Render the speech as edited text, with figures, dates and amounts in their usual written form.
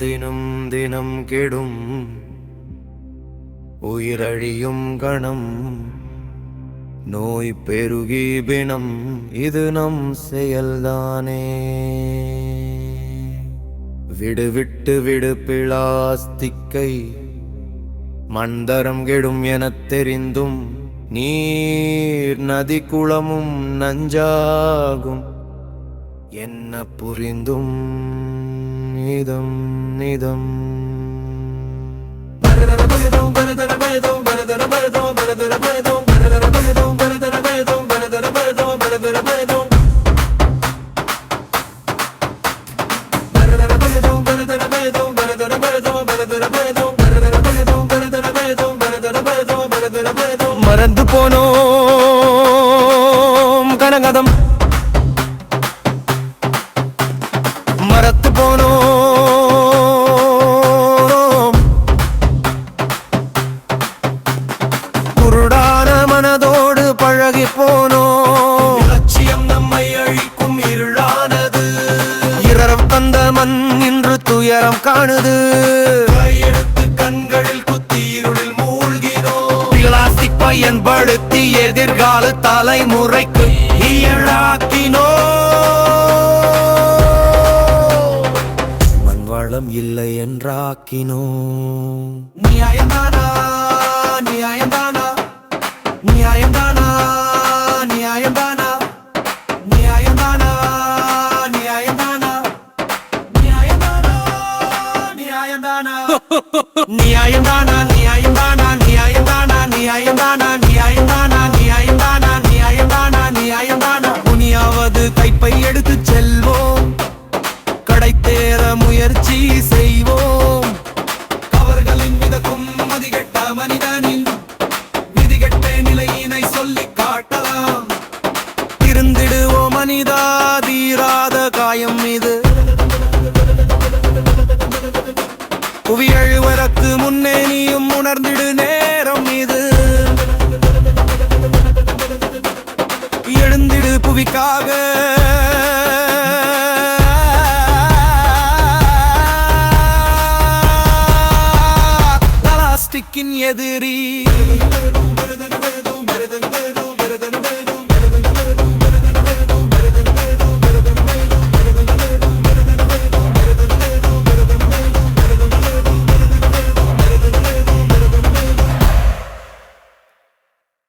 தினம் தினம் கெடும் உயிரழியும் கணம் நோய் பெருகி பிணம் இது நம் செயல்தானே விடுவிட்டு விடு பிளாஸ்டிக்கை மண்தரம் கெடும் எனத் தெரிந்தும் நீர் நதி குளமும் நஞ்சாகும் என்ன புரிந்தும் நிதம் நிதம் மறந்து போனோம் கனகதம் மறத்து போனோம் குருடான மனதோடு பழகி போனோம் லட்சியம் நம்மை அழிக்கும் இருளானது இரவு தந்த மண் இன்று துயரம் காணுது கையெடுத்து கண்களில் குத்தி இருளில் மூழ்கினோம் பிளாஸ்டிக் பயன்படுத்தி எதிர்கால தலைமுறைக்கு இயலாக்கினோ மண்வளம் இல்லை என்றாக்கினோ நியாயந்தானா நியாயந்தானா நியாயந்தானா நியாயந்தானா நியாயந்தானா நியாயந்தானா நியாயந்தானா நியாயந்தானா நியாயந்தானா நியாயந்தானா நியாயந்தானா நியாயந்தானா நியாயந்தானா நியாயந்தானா நியாயந்தானா நியாயந்தானா துணியாவது கைப்பை எடுத்து செல்வோம் கடை தேர முயற்சி செய்வோம் அவர்களின் மிதக்கும் மதிகெட்ட மனிதனின் விதிகெட்ட நிலையினை சொல்லி காட்டலாம் இருந்திடுவோம் மனிதா தீராத காயம் இது புவி அழுவதற்கு முன்னே நீயும் உணர்ந்திடு நேரம் இது எழுந்திடு புவிக்காக பிளாஸ்டிக்கின் எதிரி